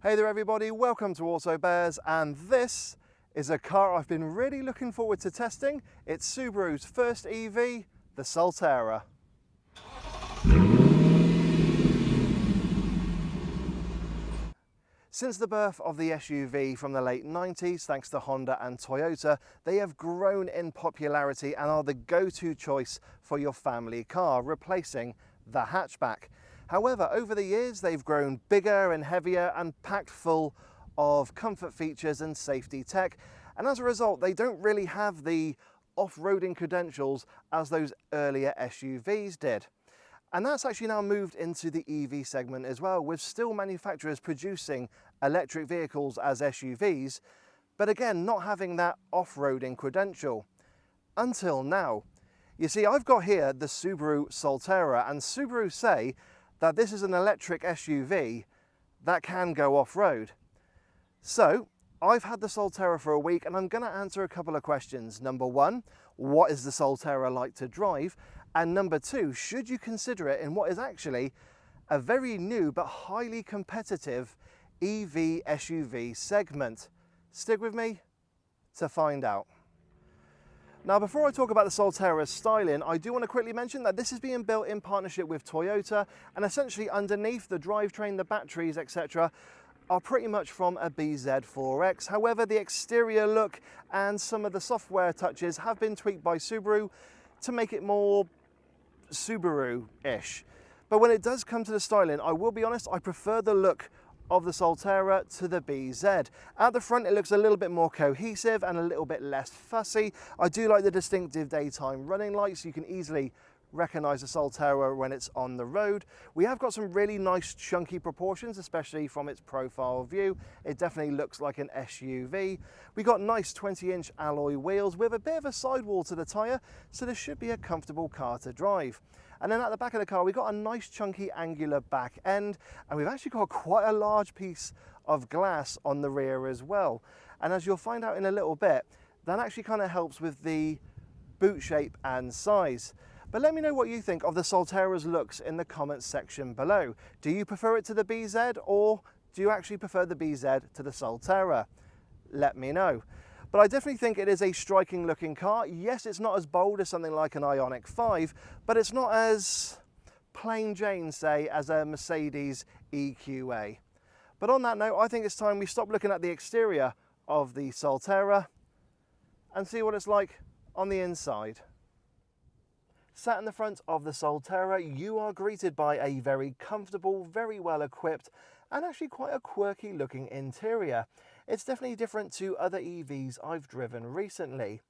Hey there everybody, welcome to Auto Bears, and this is a car I've been really looking forward to testing. It's Subaru's first EV, the Solterra. Since the birth of the SUV from the late 90s, thanks to Honda and Toyota, they have grown in popularity and are the go-to choice for your family car, replacing the hatchback. However, over the years, they've grown bigger and heavier and packed full of comfort features and safety tech. And as a result, they don't really have the off-roading credentials as those earlier SUVs did. And that's actually now moved into the EV segment as well, with still manufacturers producing electric vehicles as SUVs, but again, not having that off-roading credential. Until now. You see, I've got here the Subaru Solterra, and Subaru say that this is an electric SUV that can go off-road. So, I've had the Solterra for a week and I'm going to answer a couple of questions. Number one, what is the Solterra like to drive? And number two, should you consider it in what is actually a very new but highly competitive EV SUV segment? Stick with me to find out. Now, before I talk about the Solterra's styling, I do want to quickly mention that this is being built in partnership with Toyota, and essentially underneath the drivetrain, the batteries, etc., are pretty much from a BZ4X. However, the exterior look and some of the software touches have been tweaked by Subaru to make it more Subaru-ish. But when it does come to the styling, I will be honest, I prefer the look of the Solterra to the BZ. At the front, it looks a little bit more cohesive and a little bit less fussy. I do like the distinctive daytime running lights. You can easily recognize the Solterra when it's on the road. We have got some really nice chunky proportions, especially from its profile view. It definitely looks like an SUV. We got nice 20-inch alloy wheels with a bit of a sidewall to the tyre, so this should be a comfortable car to drive. And then at the back of the car, we've got a nice chunky angular back end, and we've actually got quite a large piece of glass on the rear as well. And as you'll find out in a little bit, that actually kind of helps with the boot shape and size. But let me know what you think of the Solterra's looks in the comments section below. Do you prefer it to the BZ, or do you actually prefer the BZ to the Solterra? Let me know. But I definitely think it is a striking looking car. Yes, it's not as bold as something like an Ioniq 5, but it's not as plain Jane, say, as a Mercedes EQA. But on that note, I think it's time we stop looking at the exterior of the Solterra and see what it's like on the inside. Sat in the front of the Solterra, you are greeted by a very comfortable, very well equipped, and actually quite a quirky looking interior. It's definitely different to other EVs I've driven recently.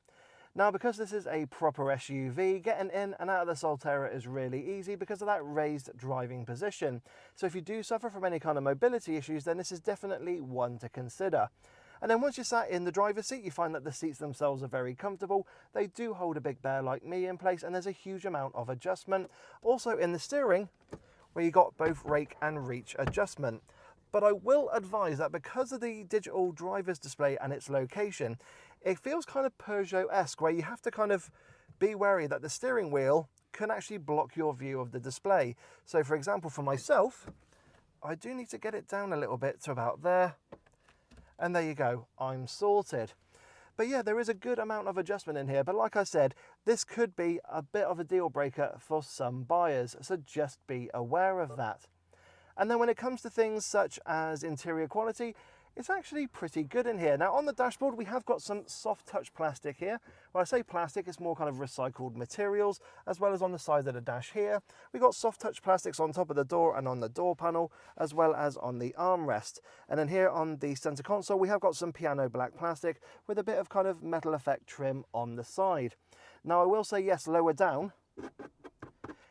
Now, because this is a proper SUV, getting in and out of the Solterra is really easy because of that raised driving position. So if you do suffer from any kind of mobility issues, then this is definitely one to consider. And then once you're sat in the driver's seat, you find that the seats themselves are very comfortable. They do hold a big bear like me in place, and there's a huge amount of adjustment. Also in the steering, where you got both rake and reach adjustment. But I will advise that because of the digital driver's display and its location, it feels kind of Peugeot-esque, where you have to kind of be wary that the steering wheel can actually block your view of the display. So for example, for myself, I do need to get it down a little bit to about there. And there you go, I'm sorted. But yeah, there is a good amount of adjustment in here. But like I said, this could be a bit of a deal breaker for some buyers. So just be aware of that. And then when it comes to things such as interior quality, it's actually pretty good in here. Now on the dashboard, we have got some soft touch plastic here. When I say plastic, it's more kind of recycled materials, as well as on the side of the dash here. We've got soft touch plastics on top of the door and on the door panel, as well as on the armrest. And then here on the center console, we have got some piano black plastic with a bit of kind of metal effect trim on the side. Now I will say, yes, lower down,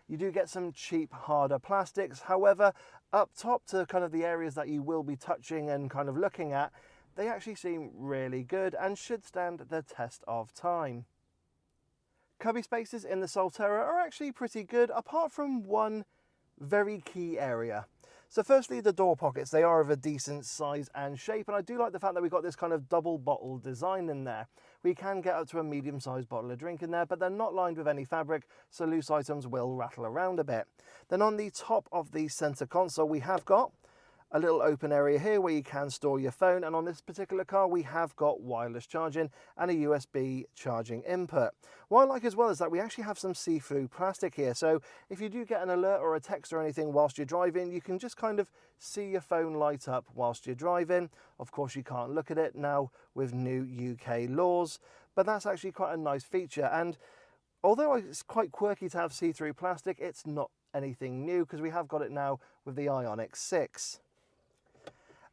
you do get some cheap, harder plastics. However, up top to kind of the areas that you will be touching and kind of looking at, they actually seem really good and should stand the test of time. Cubby spaces in the Solterra are actually pretty good, apart from one very key area. So firstly, the door pockets, they are of a decent size and shape, and I do like the fact that we've got this kind of double bottle design in there. We can get up to a medium-sized bottle of drink in there, but they're not lined with any fabric, so loose items will rattle around a bit. Then on the top of the center console, we have got a little open area here where you can store your phone, and on this particular car we have got wireless charging and a USB charging input. What I like as well is that we actually have some see-through plastic here, so if you do get an alert or a text or anything whilst you're driving, you can just kind of see your phone light up whilst you're driving. Of course you can't look at it now with new UK laws, but that's actually quite a nice feature. And although it's quite quirky to have see-through plastic, it's not anything new because we have got it now with the Ioniq 6.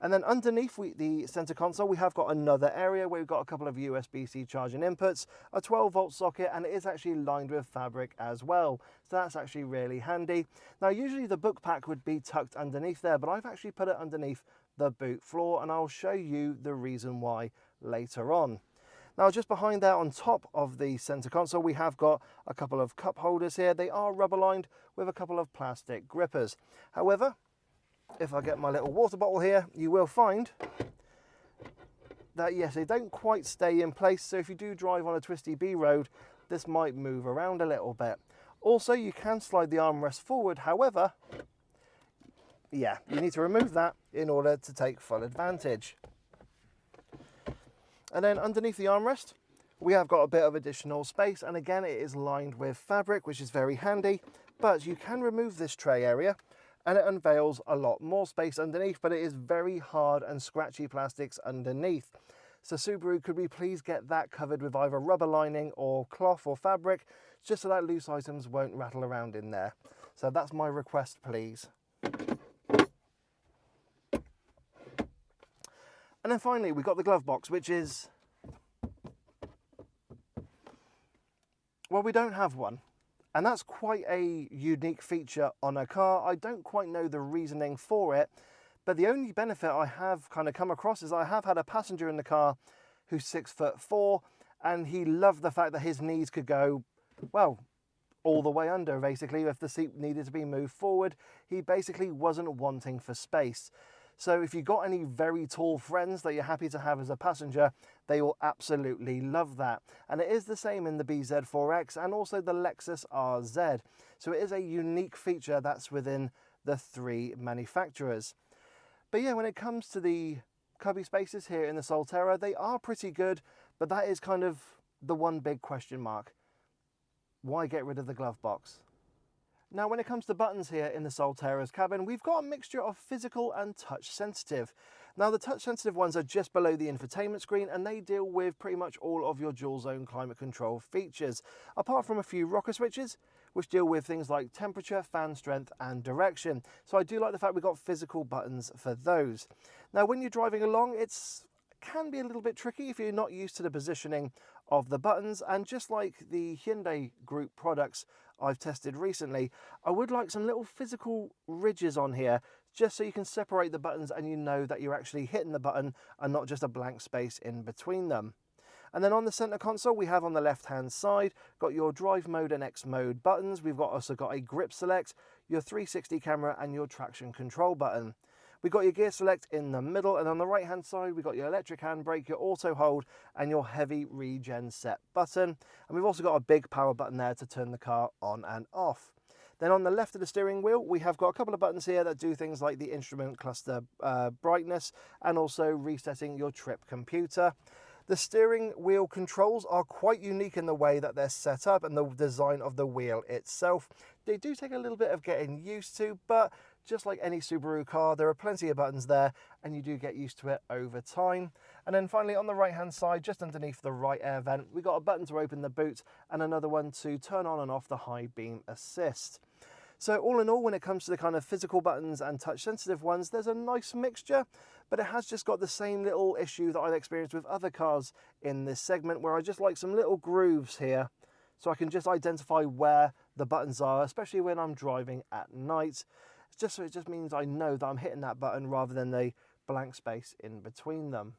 And then underneath the center console, we have got another area where we've got a couple of USB-C charging inputs, a 12-volt socket, and it is actually lined with fabric as well. So that's actually really handy. Now, usually the book pack would be tucked underneath there, but I've actually put it underneath the boot floor, and I'll show you the reason why later on. Now, just behind there on top of the center console, we have got a couple of cup holders here. They are rubber lined with a couple of plastic grippers. However, if I get my little water bottle here, you will find that, yes, they don't quite stay in place. So if you do drive on a twisty B road, this might move around a little bit. Also, you can slide the armrest forward. However, yeah, you need to remove that in order to take full advantage. And then underneath the armrest, we have got a bit of additional space. And again, it is lined with fabric, which is very handy. But you can remove this tray area and it unveils a lot more space underneath, but it is very hard and scratchy plastics underneath. So Subaru, could we please get that covered with either rubber lining or cloth or fabric, just so that loose items won't rattle around in there. So that's my request, please. And then finally, we've got the glove box, which is, well, we don't have one. And that's quite a unique feature on a car. I don't quite know the reasoning for it, but the only benefit I have kind of come across is I have had a passenger in the car who's 6'4", and he loved the fact that his knees could go, well, all the way under, basically. If the seat needed to be moved forward, he basically wasn't wanting for space. So if you've got any very tall friends that you're happy to have as a passenger, they will absolutely love that. And it is the same in the BZ4X and also the Lexus RZ. So it is a unique feature that's within the three manufacturers. But yeah, when it comes to the cubby spaces here in the Solterra, they are pretty good, but that is kind of the one big question mark. Why get rid of the glove box? Now, when it comes to buttons here in the Solterra's cabin, we've got a mixture of physical and touch sensitive. Now, the touch sensitive ones are just below the infotainment screen, and they deal with pretty much all of your dual zone climate control features, apart from a few rocker switches, which deal with things like temperature, fan strength, and direction. So I do like the fact we've got physical buttons for those. Now, when you're driving along, it can be a little bit tricky if you're not used to the positioning of the buttons, and just like the Hyundai Group products I've tested recently, I would like some little physical ridges on here, just so you can separate the buttons and you know that you're actually hitting the button and not just a blank space in between them. And then on the center console, we have on the left hand side got your drive mode and X mode buttons. We've also got a grip select, your 360 camera, and your traction control button. We've got your gear select in the middle, and on the right hand side we've got your electric handbrake, your auto hold, and your heavy regen set button. And we've also got a big power button there to turn the car on and off. Then on the left of the steering wheel, we have got a couple of buttons here that do things like the instrument cluster brightness and also resetting your trip computer. The steering wheel controls are quite unique in the way that they're set up and the design of the wheel itself. They do take a little bit of getting used to, but just like any Subaru car, there are plenty of buttons there and you do get used to it over time. And then finally on the right hand side, just underneath the right air vent, we've got a button to open the boot and another one to turn on and off the high beam assist. So all in all, when it comes to the kind of physical buttons and touch sensitive ones, there's a nice mixture, but it has just got the same little issue that I've experienced with other cars in this segment, where I just like some little grooves here so I can just identify where the buttons are, especially when I'm driving at night. It's just so it just means I know that I'm hitting that button rather than the blank space in between them.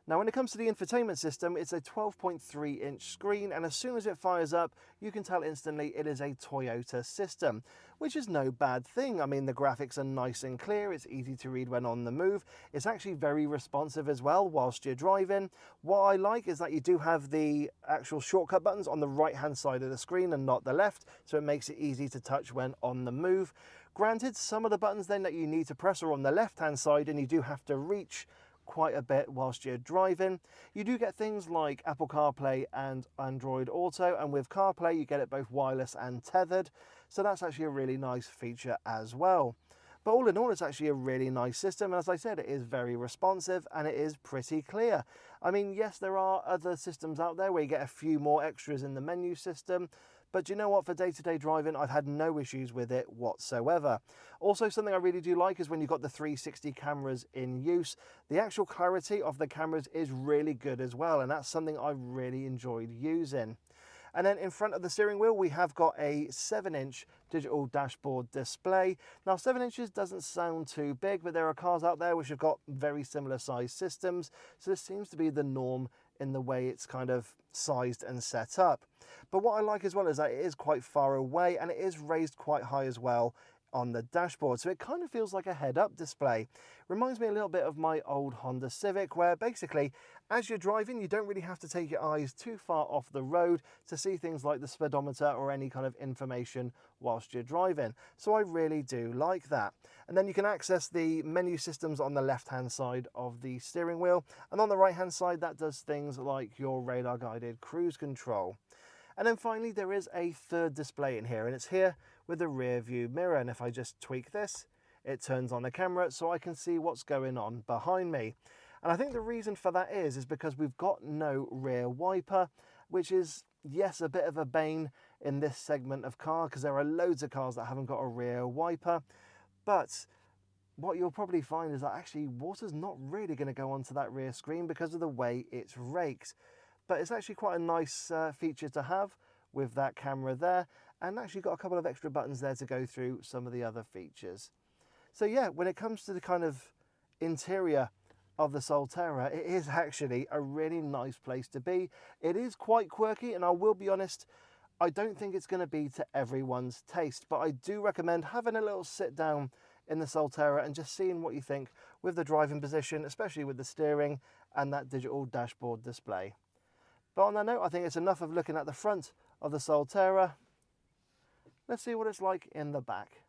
Now, when it comes to the infotainment system, it's a 12.3-inch screen, and as soon as it fires up, you can tell instantly it is a Toyota system, which is no bad thing. I mean, the graphics are nice and clear, it's easy to read when on the move. It's actually very responsive as well whilst you're driving. What I like is that you do have the actual shortcut buttons on the right-hand side of the screen and not the left, so it makes it easy to touch when on the move. Granted, some of the buttons then that you need to press are on the left-hand side, and you do have to reach quite a bit whilst you're driving. You do get things like Apple CarPlay and Android Auto, and with CarPlay you get it both wireless and tethered, so that's actually a really nice feature as well. But all in all, it's actually a really nice system, and as I said, it is very responsive and it is pretty clear. I mean, yes, there are other systems out there where you get a few more extras in the menu system, but you know what, for day-to-day driving, I've had no issues with it whatsoever. Also, something I really do like is when you've got the 360 cameras in use, the actual clarity of the cameras is really good as well, and that's something I really enjoyed using. And then in front of the steering wheel, we have got a 7-inch digital dashboard display. Now, 7 inches doesn't sound too big, but there are cars out there which have got very similar size systems. So this seems to be the norm in the way it's kind of sized and set up. But what I like as well is that it is quite far away and it is raised quite high as well on the dashboard, so it kind of feels like a head-up display. Reminds me a little bit of my old Honda Civic, where basically as you're driving you don't really have to take your eyes too far off the road to see things like the speedometer or any kind of information whilst you're driving. So I really do like that. And then you can access the menu systems on the left-hand side of the steering wheel, and on the right-hand side that does things like your radar guided cruise control. And then finally there is a third display in here, and it's here with the rear view mirror, and if I just tweak this, it turns on the camera so I can see what's going on behind me. And I think the reason for that is because we've got no rear wiper, which is, yes, a bit of a bane in this segment of car because there are loads of cars that haven't got a rear wiper. But what you'll probably find is that actually water's not really going to go onto that rear screen because of the way it's raked. But it's actually quite a nice feature to have with that camera there, and actually got a couple of extra buttons there to go through some of the other features. So yeah, when it comes to the kind of interior of the Solterra, it is actually a really nice place to be. It is quite quirky, and I will be honest, I don't think it's going to be to everyone's taste, but I do recommend having a little sit down in the Solterra and just seeing what you think with the driving position, especially with the steering and that digital dashboard display. But on that note, I think it's enough of looking at the front of the Solterra. Let's see what it's like in the back.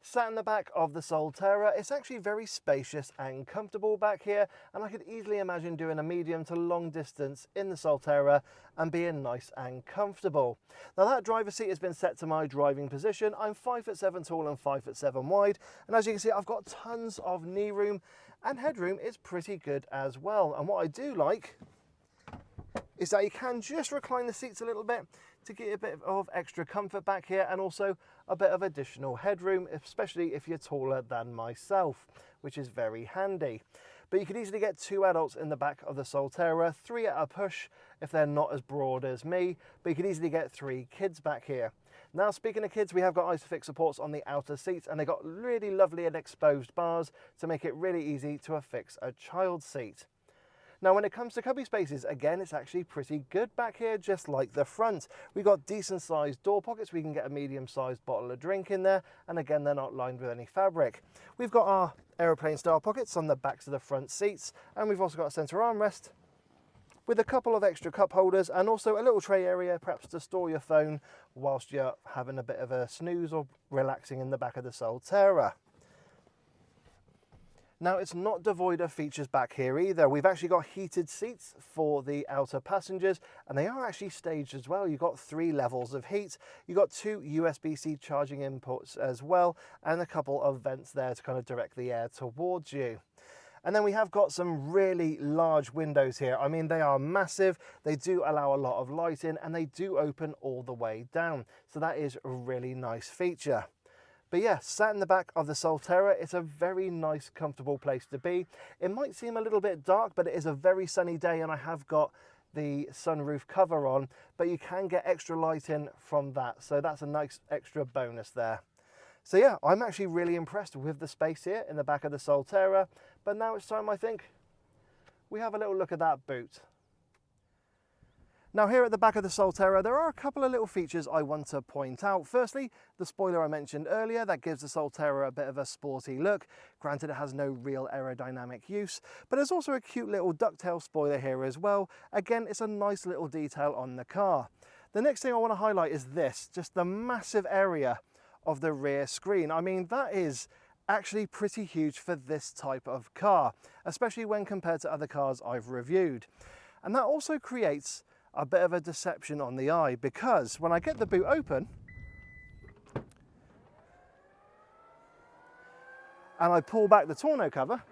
Sat in the back of the Solterra, it's actually very spacious and comfortable back here, and I could easily imagine doing a medium to long distance in the Solterra and being nice and comfortable. Now that driver's seat has been set to my driving position. I'm 5'7" tall and 5'7" wide, and as you can see, I've got tons of knee room, and headroom is pretty good as well. And what I do like is that you can just recline the seats a little bit to get a bit of extra comfort back here, and also a bit of additional headroom, especially if you're taller than myself, which is very handy. But you could easily get 2 adults in the back of the Solterra, 3 at a push if they're not as broad as me, but you could easily get 3 kids back here. Now, speaking of kids, we have got ISOFIX supports on the outer seats, and they've got really lovely and exposed bars to make it really easy to affix a child seat. Now, when it comes to cubby spaces, again, it's actually pretty good back here, just like the front. We've got decent sized door pockets. We can get a medium sized bottle of drink in there, and again, they're not lined with any fabric. We've got our aeroplane style pockets on the backs of the front seats, and we've also got a center armrest with a couple of extra cup holders, and also a little tray area perhaps to store your phone whilst you're having a bit of a snooze or relaxing in the back of the Solterra. Now, it's not devoid of features back here either. We've actually got heated seats for the outer passengers, and they are actually staged as well. You've got 3 levels of heat. You've got 2 USB-C charging inputs as well, and a couple of vents there to kind of direct the air towards you. And then we have got some really large windows here. I mean, they are massive. They do allow a lot of light in, and they do open all the way down. So that is a really nice feature. But yeah, sat in the back of the Solterra, it's a very nice, comfortable place to be. It might seem a little bit dark, but it is a very sunny day, and I have got the sunroof cover on, but you can get extra light in from that. So that's a nice extra bonus there. So yeah, I'm actually really impressed with the space here in the back of the Solterra. But now it's time, I think, we have a little look at that boot. Now, here at the back of the Solterra, there are a couple of little features I want to point out. Firstly, the spoiler I mentioned earlier, that gives the Solterra a bit of a sporty look. Granted, it has no real aerodynamic use, but there's also a cute little ducktail spoiler here as well. Again, it's a nice little detail on the car. The next thing I want to highlight is this, just the massive area of the rear screen. I mean, that is actually pretty huge for this type of car, especially when compared to other cars I've reviewed. And that also creates a bit of a deception on the eye, because when I get the boot open and I pull back the tonneau cover,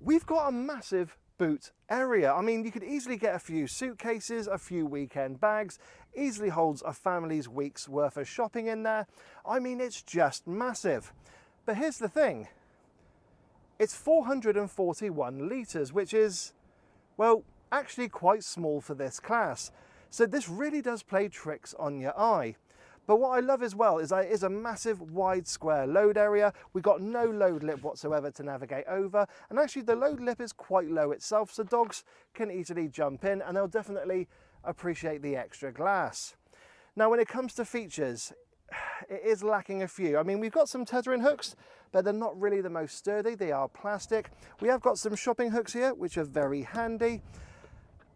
we've got a massive boot area. I mean, you could easily get a few suitcases, a few weekend bags, easily holds a family's week's worth of shopping in there. I mean, it's just massive. But here's the thing, it's 441 litres, which is, well, actually quite small for this class. So this really does play tricks on your eye. But what I love as well is that it is a massive wide square load area. We've got no load lip whatsoever to navigate over. And actually the load lip is quite low itself, so dogs can easily jump in and they'll definitely appreciate the extra glass. Now when it comes to features, it is lacking a few. I mean, we've got some tethering hooks, but they're not really the most sturdy. They are plastic. We have got some shopping hooks here, which are very handy.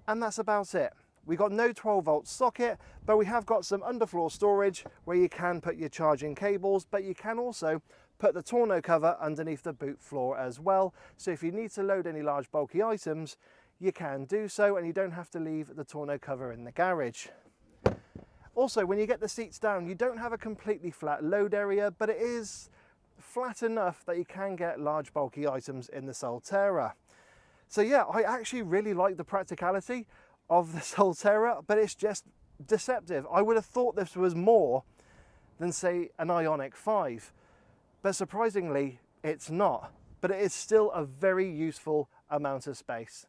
And that's about it. We got no 12-volt socket, but we have got some underfloor storage where you can put your charging cables, but you can also put the tonneau cover underneath the boot floor as well. So if you need to load any large bulky items, you can do so, and you don't have to leave the tonneau cover in the garage. Also, when you get the seats down, you don't have a completely flat load area, but it is flat enough that you can get large bulky items in the Solterra. So yeah, I actually really like the practicality of the Solterra, but it's just deceptive. I would have thought this was more than, say, an Ioniq 5, but surprisingly it's not. But it is still a very useful amount of space.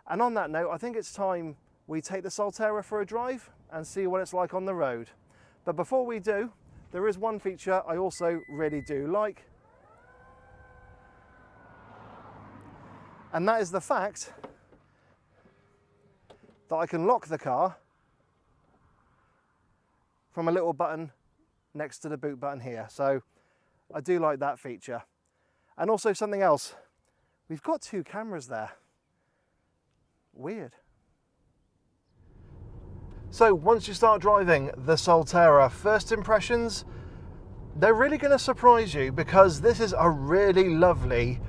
And on that note, I think it's time we take the Solterra for a drive and see what it's like on the road. But before we do, there is one feature I also really do like, and that is the fact that I can lock the car from a little button next to the boot button here. So I do like that feature. And also something else, we've got 2 cameras there. Weird. So once you start driving the Solterra, first impressions, they're really going to surprise you, because this is a really lovely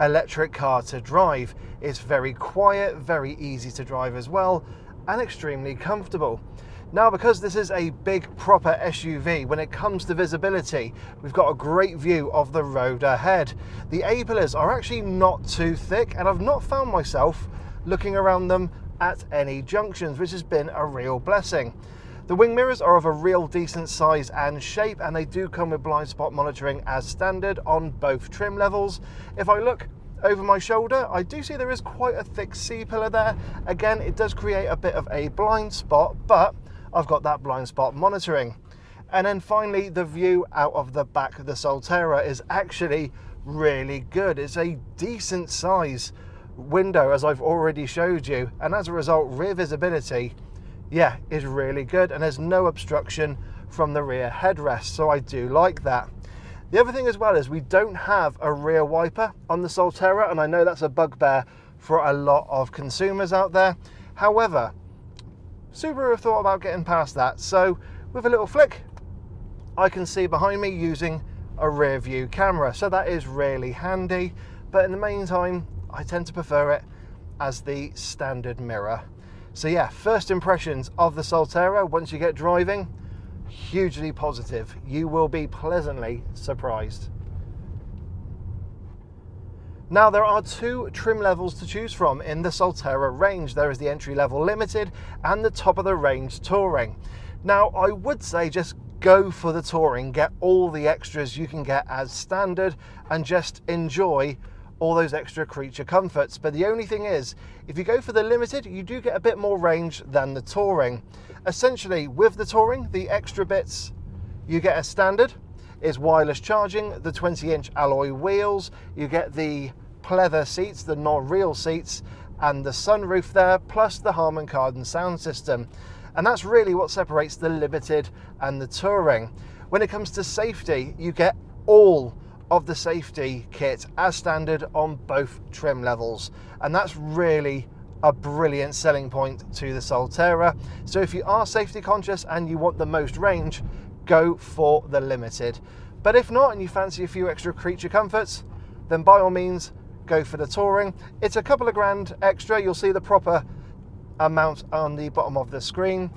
electric car to drive. It's very quiet, very easy to drive as well, and extremely comfortable. Now, because this is a big proper SUV, when it comes to visibility, we've got a great view of the road ahead. The A-pillars are actually not too thick, and I've not found myself looking around them at any junctions, which has been a real blessing. The wing mirrors are of a real decent size and shape, and they do come with blind spot monitoring as standard on both trim levels. If I look over my shoulder, I do see there is quite a thick C-pillar there. Again, it does create a bit of a blind spot, but I've got that blind spot monitoring. And then finally, the view out of the back of the Solterra is actually really good. It's a decent size window, as I've already showed you, and as a result, rear visibility, yeah, is really good, and there's no obstruction from the rear headrest, so I do like that. The other thing as well is we don't have a rear wiper on the Solterra, and I know that's a bugbear for a lot of consumers out there. However, Subaru have thought about getting past that, so with a little flick, I can see behind me using a rear view camera, so that is really handy. But in the meantime, I tend to prefer it as the standard mirror. So yeah, first impressions of the Solterra once you get driving, hugely positive. You will be pleasantly surprised. Now, there are 2 trim levels to choose from in the Solterra range. There is the entry-level Limited and the top of the range Touring. Now, I would say just go for the Touring, get all the extras you can get as standard, and just enjoy all those extra creature comforts. But the only thing is, if you go for the Limited, you do get a bit more range than the Touring. Essentially, with the Touring, the extra bits you get as standard is wireless charging, the 20-inch alloy wheels, you get the pleather seats, the non-real seats, and the sunroof there, plus the Harman Kardon sound system. And that's really what separates the Limited and the Touring. When it comes to safety, you get all of the safety kit as standard on both trim levels, and that's really a brilliant selling point to the Solterra. So if you are safety conscious and you want the most range, go for the Limited. But if not, and you fancy a few extra creature comforts, then by all means, go for the Touring. It's a couple of grand extra. You'll see the proper amount on the bottom of the screen.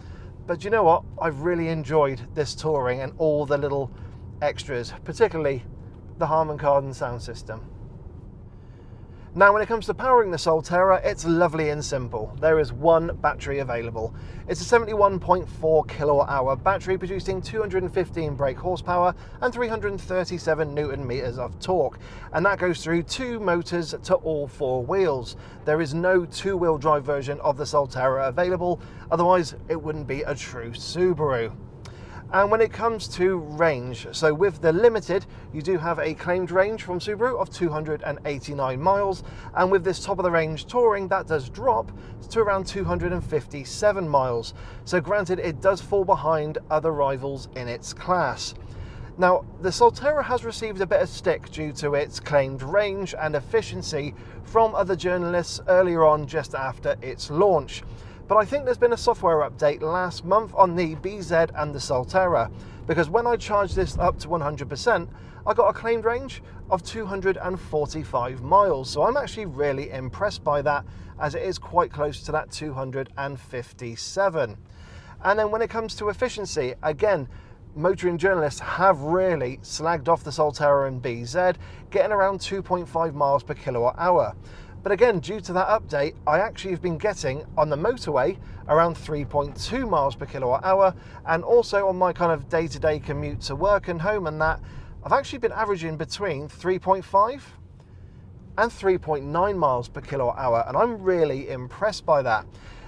But you know what? I've really enjoyed this Touring and all the little extras, particularly the Harman Kardon sound system. Now, when it comes to powering the Solterra, it's lovely and simple. There is one battery available. It's a 71.4 kilowatt hour battery producing 215 brake horsepower and 337 Newton meters of torque. And that goes through two motors to all four wheels. There is no two-wheel drive version of the Solterra available, otherwise it wouldn't be a true Subaru. And when it comes to range, so with the Limited, you do have a claimed range from Subaru of 289 miles. And with this top of the range Touring, that does drop to around 257 miles. So granted, it does fall behind other rivals in its class. Now, the Solterra has received a bit of stick due to its claimed range and efficiency from other journalists earlier on, just after its launch. But I think there's been a software update last month on the BZ and the Solterra, because when I charged this up to 100%, I got a claimed range of 245 miles. So I'm actually really impressed by that, as it is quite close to that 257. And then when it comes to efficiency, again, motoring journalists have really slagged off the Solterra and BZ, getting around 2.5 miles per kilowatt hour. But again, due to that update, I actually have been getting on the motorway around 3.2 miles per kilowatt hour, and also on my kind of day-to-day commute to work and home and that, I've actually been averaging between 3.5 and 3.9 miles per kilowatt hour, and I'm really impressed by that.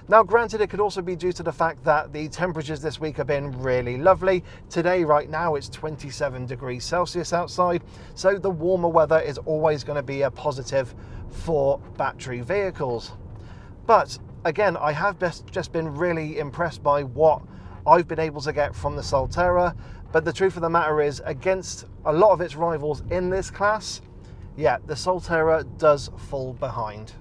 Now, granted, it could also be due to the fact that the temperatures this week have been really lovely. Today, right now, it's 27 degrees Celsius outside, so the warmer weather is always going to be a positive for battery vehicles. But again, I have just been really impressed by what I've been able to get from the Solterra. But the truth of the matter is, against a lot of its rivals in this class, yeah, the Solterra does fall behind.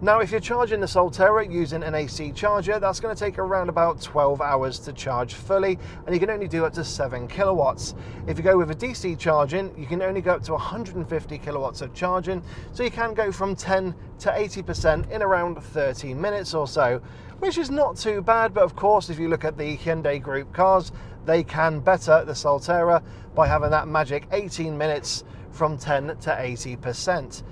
Now, if you're charging the Solterra using an AC charger, that's going to take around about 12 hours to charge fully, and you can only do up to 7 kilowatts. If you go with a DC charging, you can only go up to 150 kilowatts of charging, so you can go from 10 to 80% in around 30 minutes or so, which is not too bad. But of course, if you look at the Hyundai Group cars, they can better the Solterra by having that magic 18 minutes from 10 to 80%.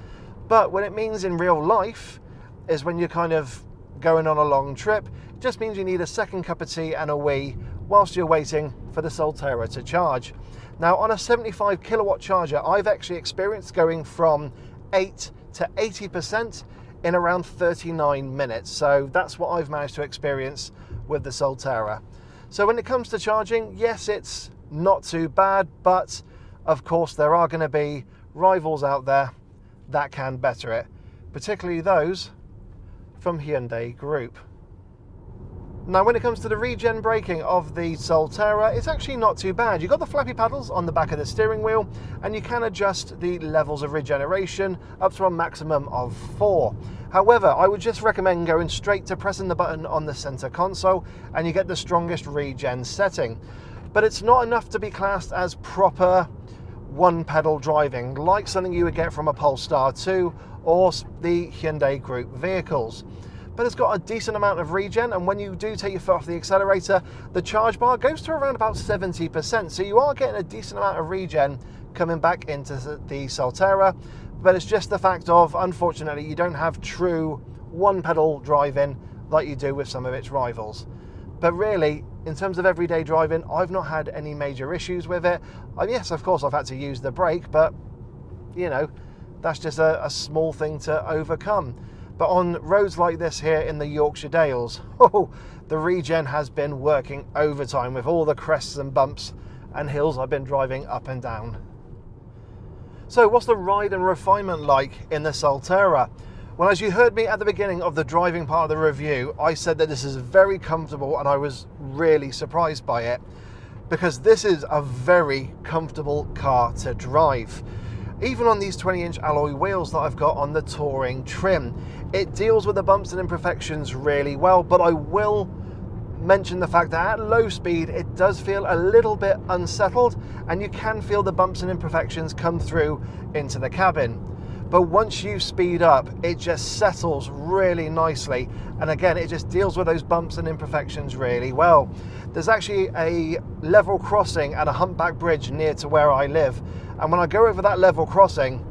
But when it means in real life, is when you're kind of going on a long trip, it just means you need a second cup of tea and a wee whilst you're waiting for the Solterra to charge. Now, on a 75 kilowatt charger, I've actually experienced going from 8 to 80% in around 39 minutes. So that's what I've managed to experience with the Solterra. So when it comes to charging, yes, it's not too bad, but of course there are going to be rivals out there that can better it, particularly those from Hyundai Group. Now, when it comes to the regen braking of the Solterra, it's actually not too bad. You've got the flappy paddles on the back of the steering wheel, and you can adjust the levels of regeneration up to a maximum of 4. However, I would just recommend going straight to pressing the button on the center console, and you get the strongest regen setting. But it's not enough to be classed as proper one-pedal driving, like something you would get from a Polestar 2 or the Hyundai Group vehicles. But it's got a decent amount of regen, and when you do take your foot off the accelerator, the charge bar goes to around about 70%. So you are getting a decent amount of regen coming back into the Solterra, but it's just the fact of, unfortunately, you don't have true one-pedal driving like you do with some of its rivals. But really, in terms of everyday driving, I've not had any major issues with it. Yes, of course, I've had to use the brake, but, you know, that's just a small thing to overcome. But on roads like this here in the Yorkshire Dales, the regen has been working overtime with all the crests and bumps and hills I've been driving up and down. So what's the ride and refinement like in the Solterra? Well, as you heard me at the beginning of the driving part of the review, I said that this is very comfortable, and I was really surprised by it, because this is a very comfortable car to drive. Even on these 20-inch alloy wheels that I've got on the Touring trim, it deals with the bumps and imperfections really well, but I will mention the fact that at low speed it does feel a little bit unsettled, and you can feel the bumps and imperfections come through into the cabin. But once you speed up, it just settles really nicely, and again it just deals with those bumps and imperfections really well. There's actually a level crossing at a humpback bridge near to where I live, and when I go over that level crossing,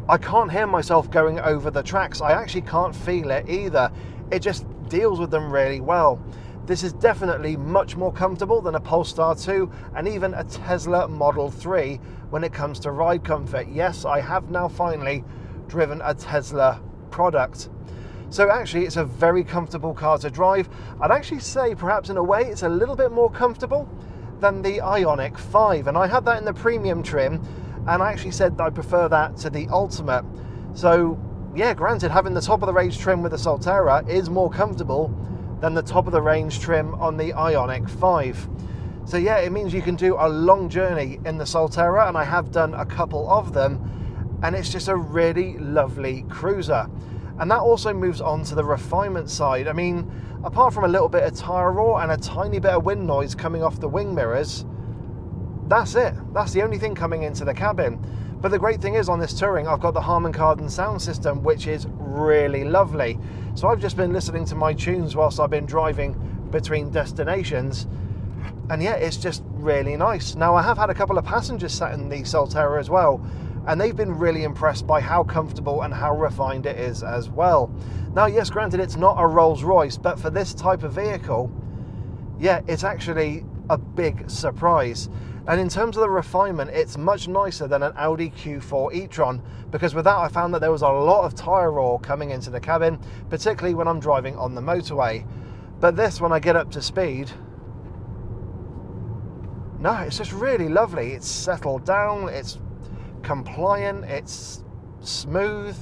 I can't hear myself going over the tracks. I actually can't feel it either. It just deals with them really well. This is definitely much more comfortable than a Polestar 2 and even a Tesla Model 3 when it comes to ride comfort. Yes, I have now finally driven a Tesla product. So actually it's a very comfortable car to drive. I'd actually say perhaps in a way it's a little bit more comfortable than the Ioniq 5, and I had that in the premium trim, and I actually said that I prefer that to the Ultimate. So yeah, granted, having the top of the range trim with the Solterra is more comfortable than the top of the range trim on the Ioniq 5. So yeah, it means you can do a long journey in the Solterra, and I have done a couple of them, and it's just a really lovely cruiser. And that also moves on to the refinement side. I mean, apart from a little bit of tyre roar and a tiny bit of wind noise coming off the wing mirrors, that's it. That's the only thing coming into the cabin. But the great thing is on this Touring, I've got the Harman Kardon sound system, which is really lovely. So I've just been listening to my tunes whilst I've been driving between destinations. And yeah, it's just really nice. Now, I have had a couple of passengers sat in the Solterra as well, and they've been really impressed by how comfortable and how refined it is as well. Now, yes, granted, it's not a Rolls Royce, but for this type of vehicle, yeah, it's actually a big surprise. And in terms of the refinement, it's much nicer than an Audi Q4 e-tron, because with that I found that there was a lot of tyre roar coming into the cabin, particularly when I'm driving on the motorway. But this, when I get up to speed, no, it's just really lovely. It's settled down, it's compliant, it's smooth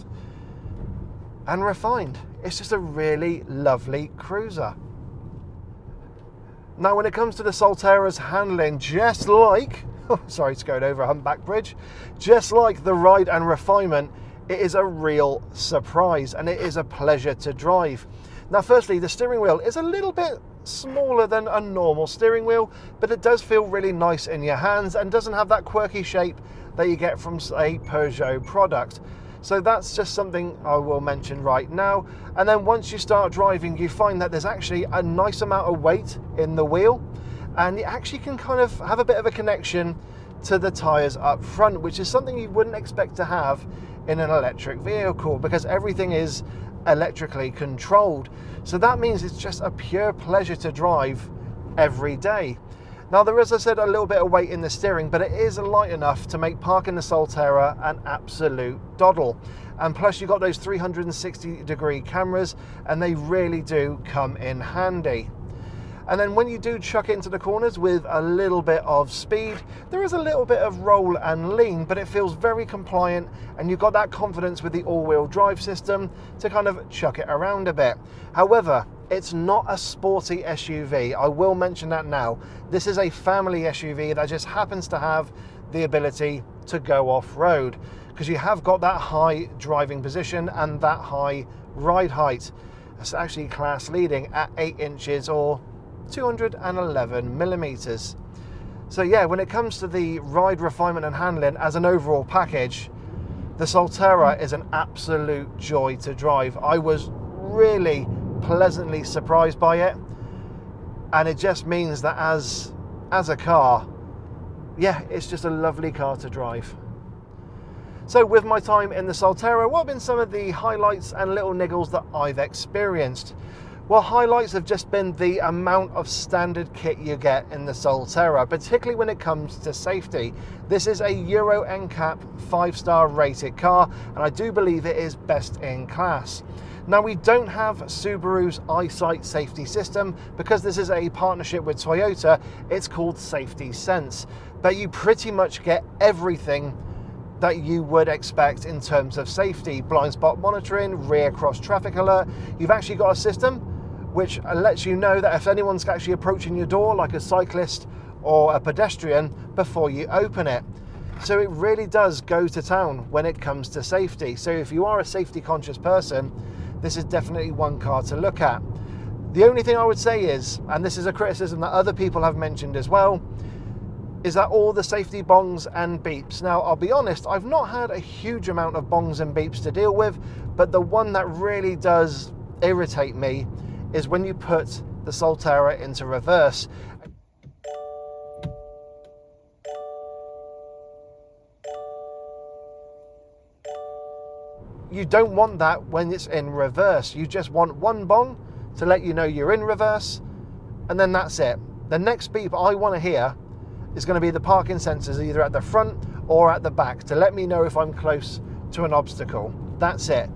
and refined. It's just a really lovely cruiser. Now, when it comes to the Solterra's handling, just like, sorry, it's going over a humpback bridge, just like the ride and refinement, it is a real surprise, and it is a pleasure to drive. Now, firstly, the steering wheel is a little bit smaller than a normal steering wheel, but it does feel really nice in your hands and doesn't have that quirky shape that you get from a Peugeot product. So that's just something I will mention right now. And then once you start driving, you find that there's actually a nice amount of weight in the wheel, and you actually can kind of have a bit of a connection to the tyres up front, which is something you wouldn't expect to have in an electric vehicle, because everything is electrically controlled. So that means it's just a pure pleasure to drive every day. Now, there is, as I said, a little bit of weight in the steering, but it is light enough to make parking the Solterra an absolute doddle. And plus, you've got those 360-degree cameras, and they really do come in handy. And then when you do chuck it into the corners with a little bit of speed, there is a little bit of roll and lean, but it feels very compliant, and you've got that confidence with the all-wheel drive system to kind of chuck it around a bit. However, it's not a sporty SUV. I will mention that now. This is a family SUV that just happens to have the ability to go off-road, because you have got that high driving position and that high ride height. It's actually class leading at 8 inches or 211 millimeters. So yeah, when it comes to the ride, refinement and handling as an overall package, the Solterra is an absolute joy to drive. I was really pleasantly surprised by it, and it just means that as a car, yeah, it's just a lovely car to drive. So with my time in the Solterra, what have been some of the highlights and little niggles that I've experienced? Well, highlights have just been the amount of standard kit you get in the Solterra, particularly when it comes to safety. This is a Euro NCAP 5-star rated car, and I do believe it is best in class. Now, we don't have Subaru's EyeSight safety system because this is a partnership with Toyota. It's called Safety Sense, but you pretty much get everything that you would expect in terms of safety. Blind spot monitoring, rear cross traffic alert. You've actually got a system which lets you know that if anyone's actually approaching your door, like a cyclist or a pedestrian, before you open it. So it really does go to town when it comes to safety. So if you are a safety conscious person, this is definitely one car to look at. The only thing I would say is, and this is a criticism that other people have mentioned as well, is that all the safety bongs and beeps. Now, I'll be honest, I've not had a huge amount of bongs and beeps to deal with, but the one that really does irritate me is when you put the Solterra into reverse. You don't want that when it's in reverse. You just want one bong to let you know you're in reverse, and then that's it. The next beep I want to hear is going to be the parking sensors either at the front or at the back to let me know if I'm close to an obstacle. That's it.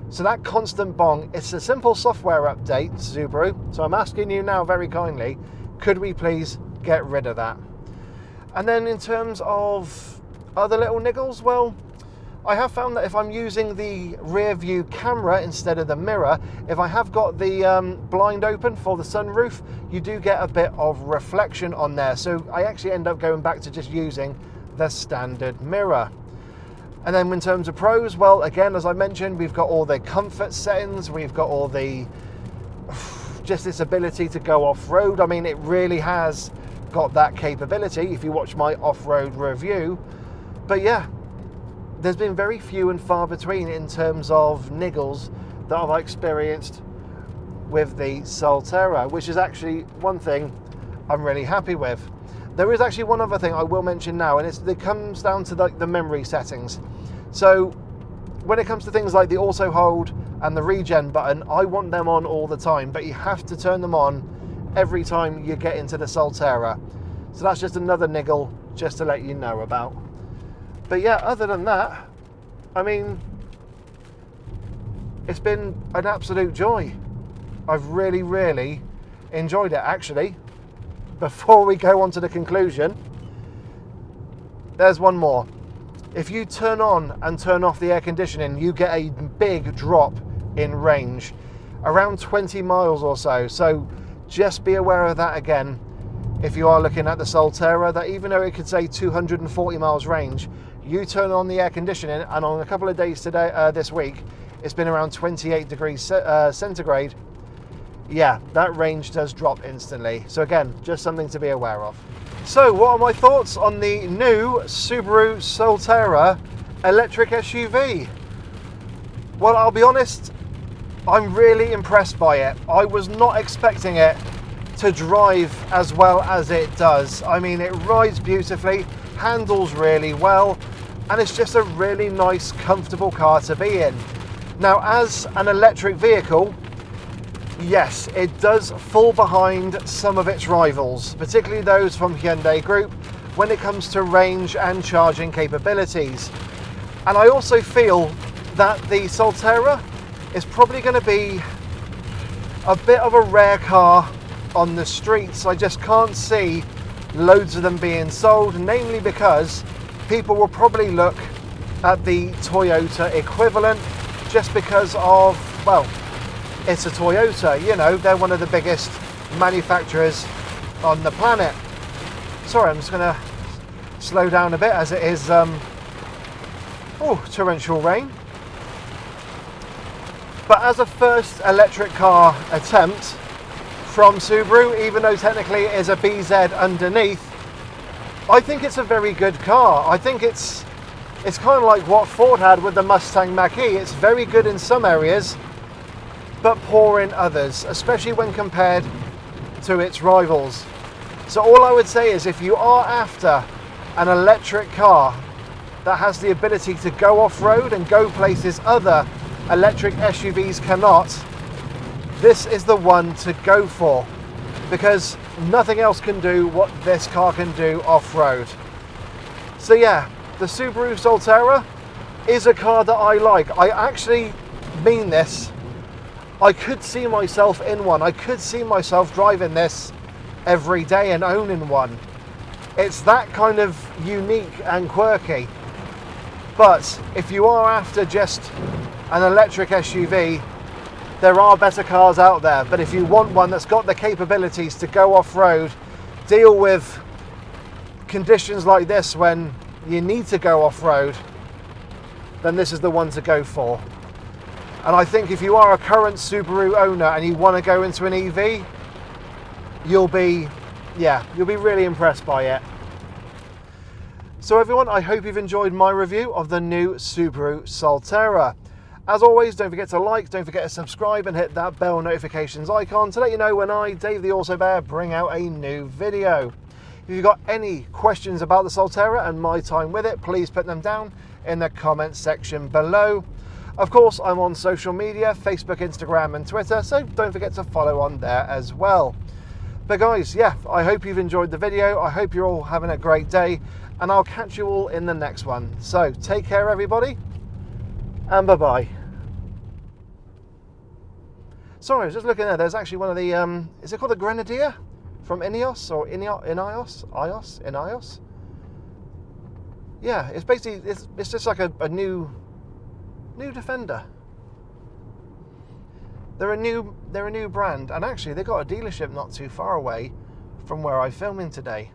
So that constant bong, it's a simple software update, Subaru. So I'm asking you now very kindly, could we please get rid of that? And then in terms of other little niggles, well, I have found that if I'm using the rear view camera instead of the mirror, if I have got the blind open for the sunroof, you do get a bit of reflection on there. So I actually end up going back to just using the standard mirror. And then in terms of pros, well, again, as I mentioned, we've got all the comfort settings, we've got all the, just this ability to go off-road. I mean, it really has got that capability if you watch my off-road review. But yeah, there's been very few and far between in terms of niggles that I've experienced with the Solterra, which is actually one thing I'm really happy with. There is actually one other thing I will mention now, and it comes down to the memory settings. So when it comes to things like the auto hold and the regen button, I want them on all the time, but you have to turn them on every time you get into the Solterra. So that's just another niggle just to let you know about. But yeah, other than that, I mean, it's been an absolute joy. I've really, really enjoyed it. Actually, before we go on to the conclusion, there's one more. If you turn on and turn off the air conditioning, you get a big drop in range, around 20 miles or so. So just be aware of that again. If you are looking at the Solterra, that even though it could say 240 miles range, you turn on the air conditioning, and on a couple of days today, this week, it's been around 28 degrees centigrade. Yeah, that range does drop instantly. So again, just something to be aware of. So what are my thoughts on the new Subaru Solterra electric SUV? Well, I'll be honest, I'm really impressed by it. I was not expecting it to drive as well as it does. I mean, it rides beautifully, handles really well, and it's just a really nice, comfortable car to be in. Now, as an electric vehicle, yes, it does fall behind some of its rivals, particularly those from Hyundai Group, when it comes to range and charging capabilities. And I also feel that the Solterra is probably going to be a bit of a rare car on the streets. I just can't see loads of them being sold, namely because people will probably look at the Toyota equivalent just because of, well, it's a Toyota, you know, they're one of the biggest manufacturers on the planet. Sorry, I'm just gonna slow down a bit as it is torrential rain. But as a first electric car attempt from Subaru, even though technically it is a BZ underneath, I think it's a very good car. I think it's kind of like what Ford had with the Mustang Mach-E. It's very good in some areas, but poor in others, especially when compared to its rivals. So all I would say is, if you are after an electric car that has the ability to go off-road and go places other electric SUVs cannot, this is the one to go for, because nothing else can do what this car can do off-road. So yeah, the Subaru Solterra is a car that I like. I actually mean this. I could see myself in one. I could see myself driving this every day and owning one. It's that kind of unique and quirky. But if you are after just an electric SUV, there are better cars out there. But if you want one that's got the capabilities to go off-road, deal with conditions like this when, you need to go off-road, then this is the one to go for. And I think if you are a current Subaru owner and you want to go into an EV, you'll be really impressed by it. So everyone, I hope you've enjoyed my review of the new Subaru Solterra. As always, don't forget to like, don't forget to subscribe and hit that bell notifications icon to let you know when I, Dave the Auto Bear, bring out a new video. If you've got any questions about the Solterra and my time with it, please put them down in the comments section below. Of course, I'm on social media, Facebook, Instagram and Twitter, so don't forget to follow on there as well. But guys, yeah, I hope you've enjoyed the video. I hope you're all having a great day, and I'll catch you all in the next one. So take care, everybody, and bye-bye. Sorry, I was just looking there. There's actually one of the, is it called the Grenadier from Ineos or Ineos? Yeah, it's basically, it's just like a new Defender. They're a new brand, and actually they've got a dealership not too far away from where I'm filming today.